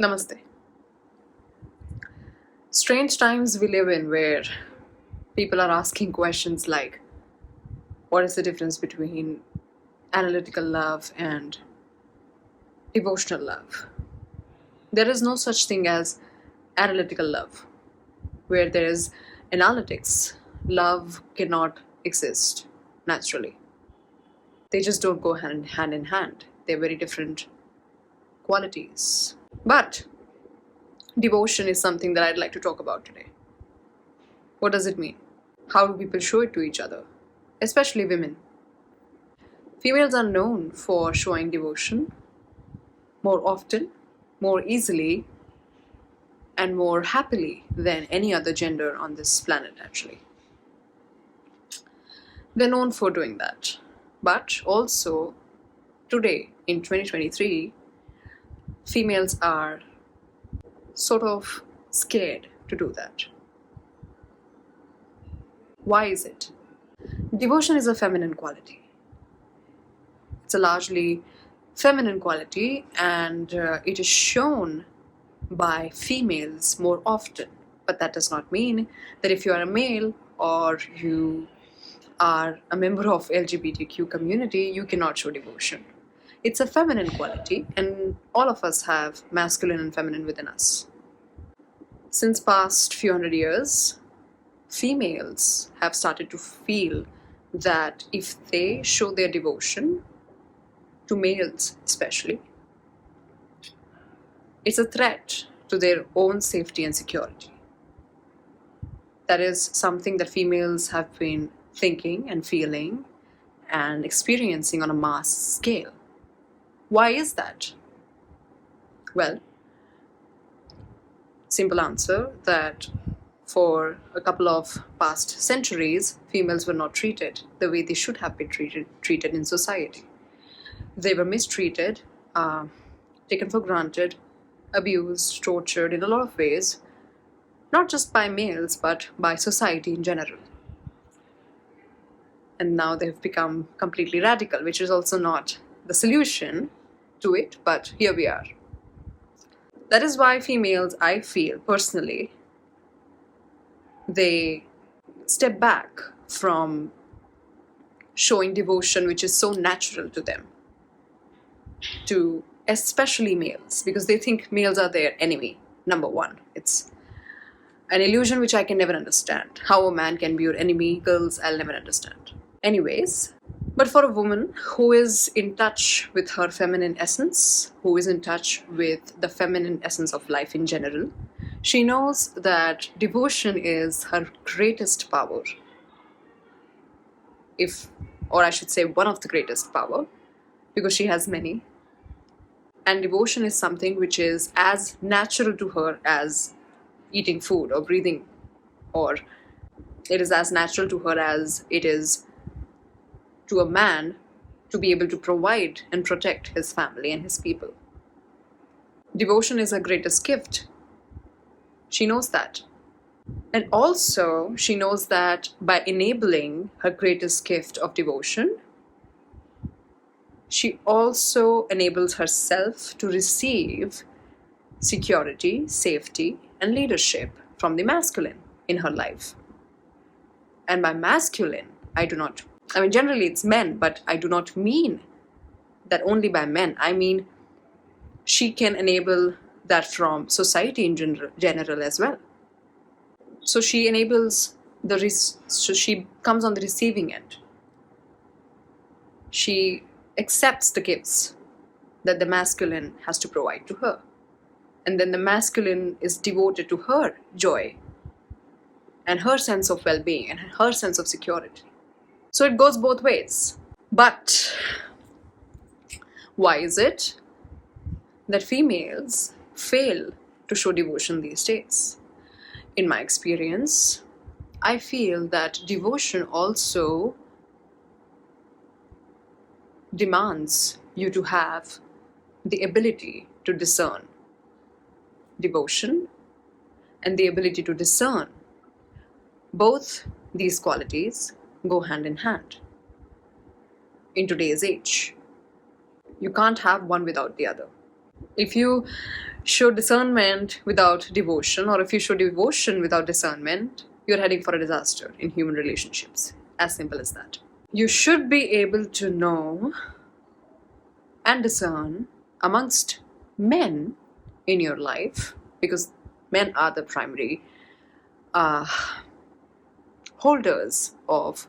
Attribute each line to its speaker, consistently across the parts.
Speaker 1: Namaste. Strange times we live in where people are asking questions like what is the difference between analytical love and devotional love? There is no such thing as analytical love. Where there is analytics, love cannot exist naturally. They just don't go hand in hand. They're very different qualities. But devotion is something that I'd like to talk about today. What does it mean? How do people show it to each other? Especially women. Females are known for showing devotion more often, more easily, and more happily than any other gender on this planet, actually. They're known for doing that. But also, today, in 2023, females are sort of scared to do that. Why is it? Devotion is a feminine quality. It's a largely feminine quality, and it is shown by females more often. But that does not mean that if you are a male or you are a member of LGBTQ community, you cannot show devotion. It's a feminine quality, and all of us have masculine and feminine within us. Since past few hundred years, females have started to feel that if they show their devotion to males especially, it's a threat to their own safety and security. That is something that females have been thinking and feeling and experiencing on a mass scale. Why is that? Well, simple answer that for a couple of past centuries, females were not treated the way they should have been treated in society. They were mistreated, taken for granted, abused, tortured in a lot of ways, not just by males, but by society in general. And now they've become completely radical, which is also not the solution to it, but here we are. That is why females, I feel personally, they step back from showing devotion, which is so natural to them, to especially males, because they think males are their enemy, number one. It's an illusion which I can never understand. How a man can be your enemy, girls, I'll never understand. Anyways, but for a woman who is in touch with her feminine essence, who is in touch with the feminine essence of life in general, she knows that devotion is her greatest power. Or I should say, one of the greatest power, because she has many. And devotion is something which is as natural to her as eating food or breathing, or it is as natural to her as it is to a man to be able to provide and protect his family and his people. Devotion is her greatest gift. She knows that. And also, she knows that by enabling her greatest gift of devotion, she also enables herself to receive security, safety, and leadership from the masculine in her life. And by masculine, generally it's men, but I do not mean that only by men. I mean, she can enable that from society in general as well. So she enables so she comes on the receiving end. She accepts the gifts that the masculine has to provide to her. And then the masculine is devoted to her joy and her sense of well-being and her sense of security. So it goes both ways. But why is it that females fail to show devotion these days? In my experience, I feel that devotion also demands you to have the ability to discern. Devotion and the ability to discern, both these qualities go hand in hand in today's age. You can't have one without the other. If you show discernment without devotion, or if you show devotion without discernment, you're heading for a disaster in human relationships. As simple as that. You should be able to know and discern amongst men in your life, because men are the primary uh, holders of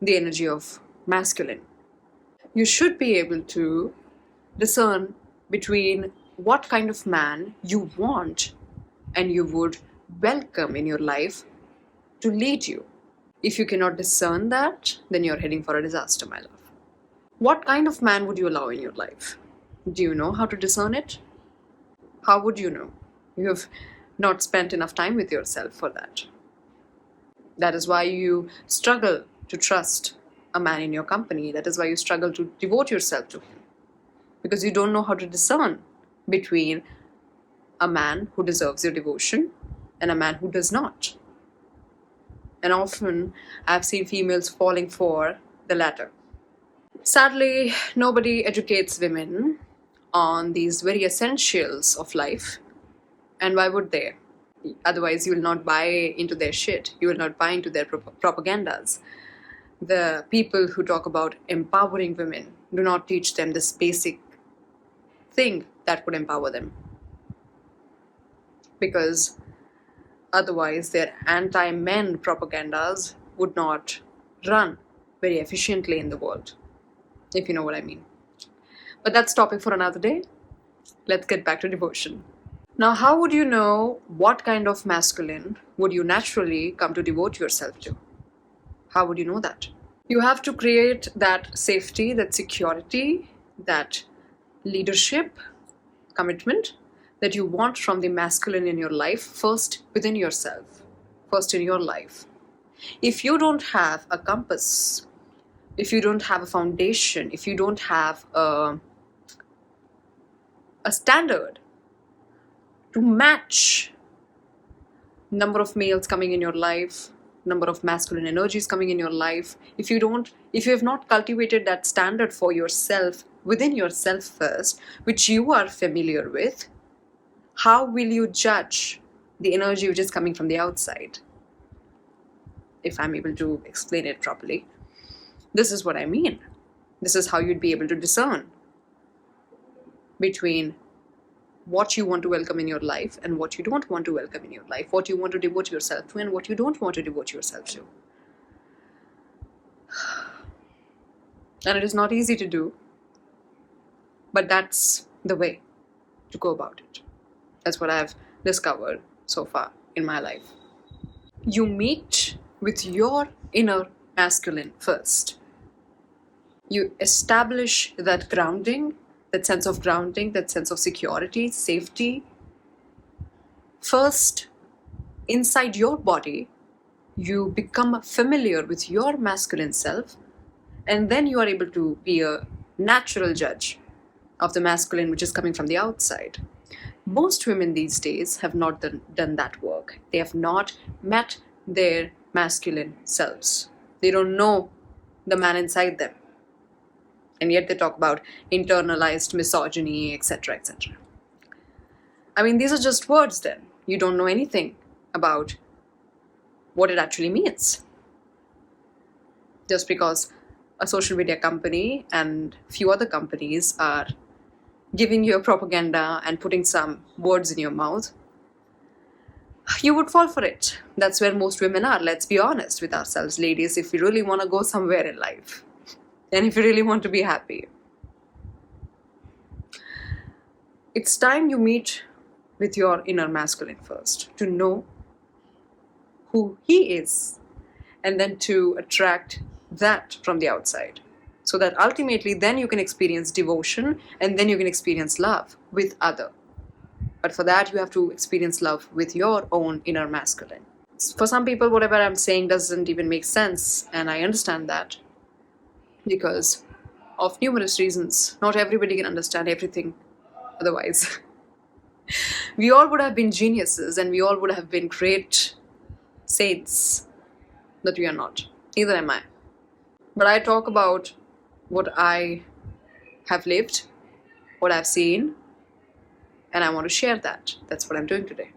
Speaker 1: the energy of masculine. You should be able to discern between what kind of man you want and you would welcome in your life to lead you. If you cannot discern that, then you're heading for a disaster, my love. What kind of man would you allow in your life? Do you know how to discern it? How would you know? You have not spent enough time with yourself for that. That is why you struggle to trust a man in your company. That is why you struggle to devote yourself to him. Because you don't know how to discern between a man who deserves your devotion and a man who does not. And often I've seen females falling for the latter. Sadly, nobody educates women on these very essentials of life. And why would they? Otherwise, you will not buy into their shit. You will not buy into their propagandas. The people who talk about empowering women do not teach them this basic thing that would empower them. Because otherwise, their anti-men propagandas would not run very efficiently in the world, if you know what I mean. But that's topic for another day. Let's get back to devotion. Now, how would you know what kind of masculine would you naturally come to devote yourself to? How would you know that? You have to create that safety, that security, that leadership, commitment that you want from the masculine in your life first within yourself, first in your life. If you don't have a compass, if you don't have a foundation, if you don't have a standard to match number of males coming in your life, number of masculine energies coming in your life, if you have not cultivated that standard for yourself within yourself first, which you are familiar with, how will you judge the energy which is coming from the outside? If I'm able to explain it properly, this is what I mean. This is how you'd be able to discern between what you want to welcome in your life and what you don't want to welcome in your life, what you want to devote yourself to and what you don't want to devote yourself to. And it is not easy to do, but that's the way to go about it. That's what I've discovered so far in my life. You meet with your inner masculine first. You establish that grounding, that sense of grounding, that sense of security, safety. First, inside your body, you become familiar with your masculine self, and then you are able to be a natural judge of the masculine which is coming from the outside. Most women these days have not done that work. They have not met their masculine selves. They don't know the man inside them. And yet they talk about internalized misogyny, etc., etc. I mean, these are just words then. You don't know anything about what it actually means. Just because a social media company and few other companies are giving you a propaganda and putting some words in your mouth, you would fall for it. That's where most women are. Let's be honest with ourselves, ladies, if we really want to go somewhere in life. And if you really want to be happy, it's time you meet with your inner masculine first to know who he is and then to attract that from the outside. So that ultimately then you can experience devotion and then you can experience love with other. But for that you have to experience love with your own inner masculine. For some people, whatever I'm saying doesn't even make sense, and I understand that. Because of numerous reasons. Not everybody can understand everything otherwise. We all would have been geniuses and we all would have been great saints, but we are not. Neither am I. But I talk about what I have lived, what I've seen, and I want to share that. That's what I'm doing today.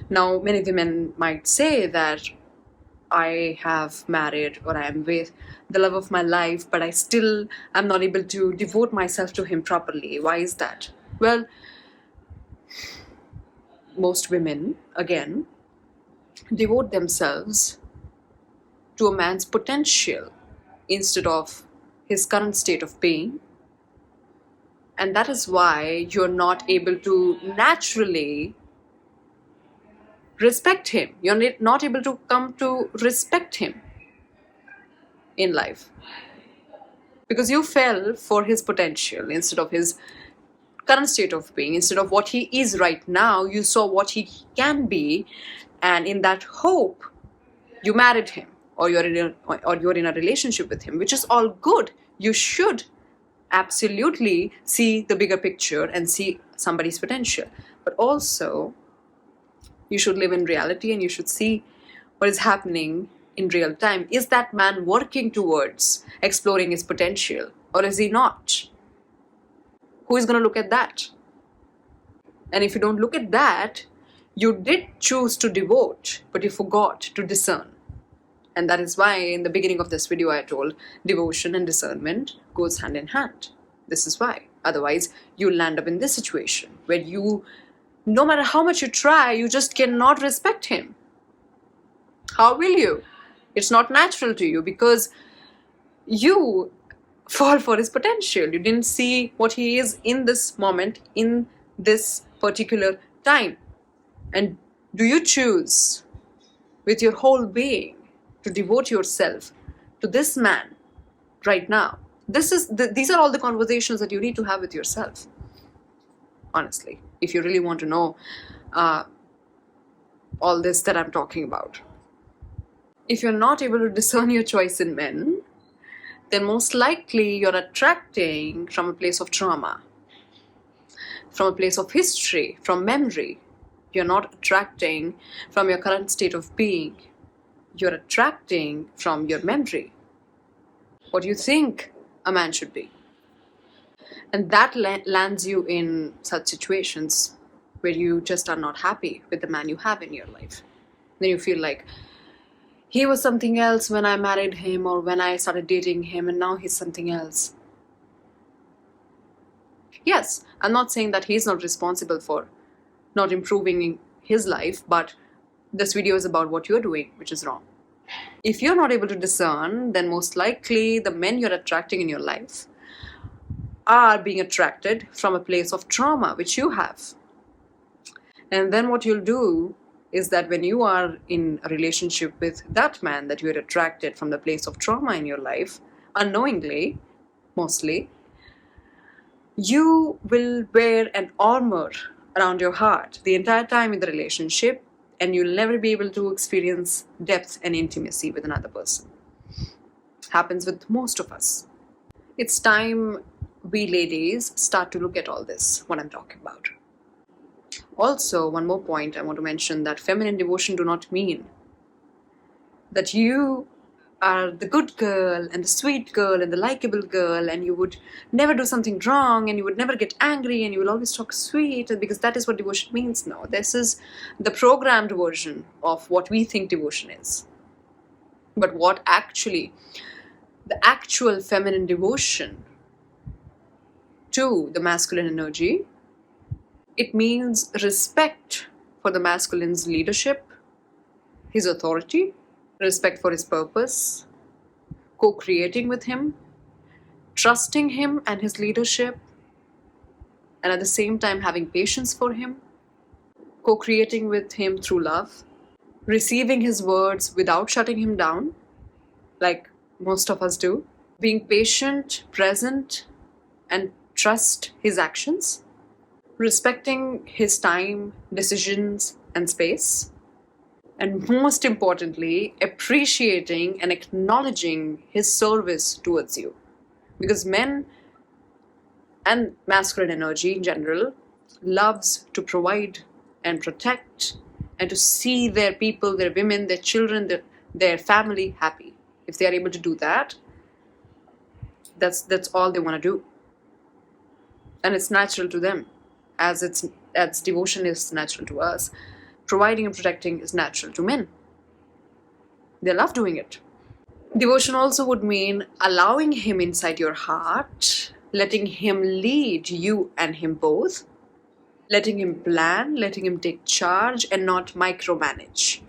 Speaker 1: Now, many women might say that I have married or I am with the love of my life, but I still am not able to devote myself to him properly. Why is that? Well, most women, again, devote themselves to a man's potential instead of his current state of being. And that is why you're not able to naturally respect him. You're not able to come to respect him in life because you fell for his potential instead of his current state of being. Instead of what he is right now, you saw what he can be, and in that hope you married him, or you're in a relationship with him, which is all good. You should absolutely see the bigger picture and see somebody's potential, but also you should live in reality and you should see what is happening in real time. Is that man working towards exploring his potential, or is he not? Who is going to look at that? And if you don't look at that, you did choose to devote, but you forgot to discern. And that is why in the beginning of this video I told devotion and discernment goes hand in hand. This is why. Otherwise, you'll land up in this situation where you, no matter how much you try, you just cannot respect him. How will you? It's not natural to you because you fall for his potential. You didn't see what he is in this moment, in this particular time. And do you choose with your whole being to devote yourself to this man right now? These are all the conversations that you need to have with yourself, honestly, if you really want to know all this that I'm talking about. If you're not able to discern your choice in men, then most likely you're attracting from a place of trauma, from a place of history, from memory. You're not attracting from your current state of being. You're attracting from your memory, what you think a man should be. And that lands you in such situations where you just are not happy with the man you have in your life. Then you feel like, he was something else when I married him or when I started dating him, and now he's something else. Yes, I'm not saying that he's not responsible for not improving his life, but this video is about what you're doing, which is wrong. If you're not able to discern, then most likely the men you're attracting in your life are being attracted from a place of trauma, which you have. And then what you'll do is that when you are in a relationship with that man that you're attracted from the place of trauma in your life, unknowingly, mostly, you will wear an armor around your heart the entire time in the relationship, and you'll never be able to experience depth and intimacy with another person. Happens with most of us. It's time we ladies start to look at all this, what I'm talking about. Also, one more point I want to mention, that feminine devotion do not mean that you are the good girl and the sweet girl and the likable girl and you would never do something wrong and you would never get angry and you will always talk sweet, because that is what devotion means. No, this is the programmed version of what we think devotion is. But what actually, the actual feminine devotion to the masculine energy, it means respect for the masculine's leadership, his authority, respect for his purpose, co-creating with him, trusting him and his leadership, and at the same time having patience for him, co-creating with him through love, receiving his words without shutting him down, like most of us do, being patient, present, and trust his actions, respecting his time, decisions, and space, and most importantly, appreciating and acknowledging his service towards you. Because men and masculine energy in general loves to provide and protect and to see their people, their women, their children, their family happy. If they are able to do that, that's all they want to do. And it's natural to them, as devotion is natural to us, providing and protecting is natural to men. They love doing it. Devotion also would mean allowing him inside your heart, letting him lead you and him both, letting him plan, letting him take charge, and not micromanage.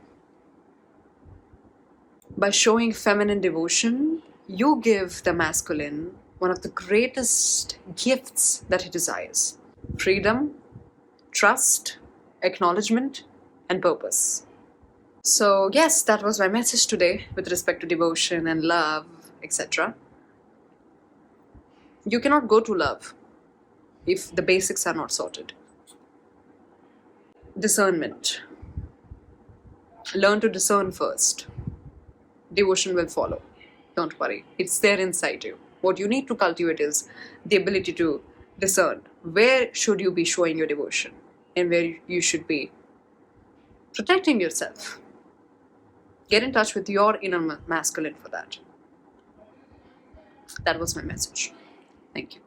Speaker 1: By showing feminine devotion, you give the masculine one of the greatest gifts that he desires: freedom, trust, acknowledgement, and purpose. So, yes, that was my message today with respect to devotion and love, etc. You cannot go to love if the basics are not sorted. Discernment. Learn to discern first. Devotion will follow. Don't worry. It's there inside you. What you need to cultivate is the ability to discern where should you be showing your devotion and where you should be protecting yourself. Get in touch with your inner masculine for that. That was my message. Thank you.